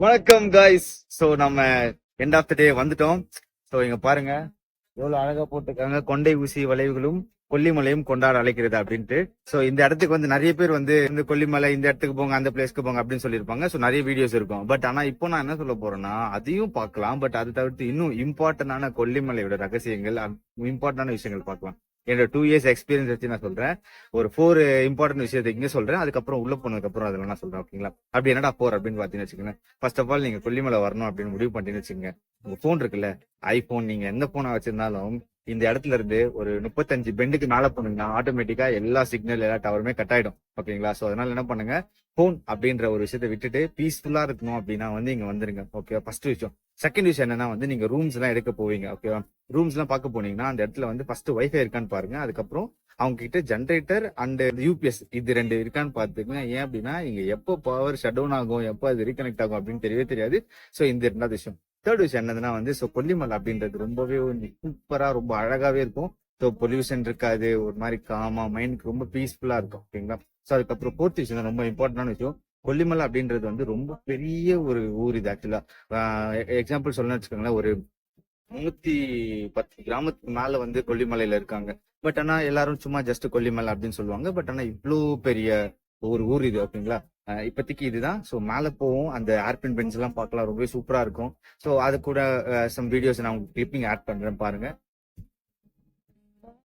வணக்கம் guys. So நம்ம end of the டே வந்துட்டோம். ஸோ இங்க பாருங்க எவ்வளவு அழகா போட்டிருக்காங்க, கொண்டை ஊசி வளைவுகளும் கொல்லிமலையும் கொண்டாட அழைக்கிறது அப்படின்ட்டு. ஸோ இந்த இடத்துக்கு வந்து நிறைய பேர் வந்து இந்த கொல்லிமலை இந்த இடத்துக்கு போங்க அந்த பிளேஸ்க்கு போங்க அப்படின்னு சொல்லியிருப்பாங்க. ஸோ நிறைய வீடியோஸ் இருக்கும். பட் ஆனா இப்போ நான் என்ன சொல்ல போறேன்னா அதையும் பார்க்கலாம். பட் அதை தவிர்த்து இன்னும் இம்பார்ட்டன்டான கொல்லிமலையோட ரகசியங்கள், இம்பார்ட்டன்டான விஷயங்கள் பார்க்கலாம். என்னோட 2 years எக்ஸ்பீரியன்ஸ் வச்சு நான் சொல்றேன். ஒரு 4 இம்பார்ட்டன்ட் விஷயத்தை இங்க சொல்றேன். அதுக்கப்புறம் உள்ள போனதுக்கு அப்புறம் அதெல்லாம் நான் சொல்றேன். ஓகேங்களா? அப்படி என்னடா 4 அப்படின்னு பாத்தீங்கன்னு வச்சுக்கோங்க. ஃபர்ஸ்ட் ஆஃப் ஆல் நீங்க கொல்லிமலை வரணும் அப்படின்னு முடிவு பண்ணிட்டீங்கன்னு வச்சுக்கோங்க. உங்க போன் இருக்குல்ல, ஐபோன், நீங்க எந்த போனை வச்சிருந்தாலும் இந்த இடத்துல இருந்து ஒரு 35 பெண்டுக்கு மேல போனீங்கன்னா ஆட்டோமேட்டிக்கா எல்லா சிக்னல் எல்லா டவருமே கட் ஆயிடும். ஓகேங்களா? சோ அதனால என்ன பண்ணுங்க, போன் அப்படின்ற ஒரு விஷயத்தை விட்டுட்டு பீஸ்ஃபுல்லா இருக்கணும் அப்படின்னா வந்து இங்க வந்துருங்க. ஓகே, ஃபர்ஸ்ட் விஷயம். செகண்ட் விஷயம் என்னன்னா வந்து நீங்க ரூம்ஸ் எல்லாம் எடுக்க போவீங்க. ஓகேவா? ரூம்ஸ் எல்லாம் பார்க்க போனீங்கன்னா அந்த இடத்துல வந்து ஃபர்ஸ்ட் வைஃபை இருக்கான்னு பாருங்க. அதுக்கப்புறம் அவங்க கிட்ட ஜென்ரேட்டர் அண்ட் யூபிஎஸ் இது 2 இருக்கான்னு பாத்துக்கங்க. ஏன் அப்படின்னா இங்க எப்போ பவர் ஷட் டவுன் ஆகும், எப்போ அது ரீகனெக்ட் ஆகும் அப்படின்னு தெரியவே தெரியாது. சோ இந்த 2வது விஷயம். தேர்ட் விஷயம் என்னதுன்னா வந்து கொல்லிமலை அப்படின்றது ரொம்பவே சூப்பரா ரொம்ப அழகாவே இருக்கும். ஸோ பொல்யூஷன் இருக்காது, ஒரு மாதிரி காமா மைண்டுக்கு ரொம்ப பீஸ்ஃபுல்லா இருக்கும். ஓகேங்களா? ஸோ அதுக்கப்புறம் ஃபோர்த் விஷயம் ரொம்ப இம்பார்ட்டன்டான விஷயம். கொல்லிமலை அப்படின்றது வந்து ரொம்ப பெரிய ஒரு ஊர். இது ஆக்சுவலா எக்ஸாம்பிள் சொல்லணும்னு வச்சுக்கோங்களேன், ஒரு 110 கிராமத்துக்கு மேல வந்து கொல்லிமலையில இருக்காங்க. பட் ஆனா எல்லாரும் சும்மா ஜஸ்ட் கொல்லிமலை அப்படின்னு சொல்லுவாங்க. பட் ஆனா இவ்வளோ பெரிய ஒரு ஊர் இது. ஓகேங்களா? இப்போதைக்கு இதுதான். ஸோ மேல போவோம், அந்த ஏர்பின் பெஞ்ச் எல்லாம் பார்க்கலாம், ரொம்பவே சூப்பரா இருக்கும். ஸோ அது கூட சம் வீடியோஸ் நான் உங்களுக்கு கிளிப்பிங் ஆட் பண்றேன், பாருங்க.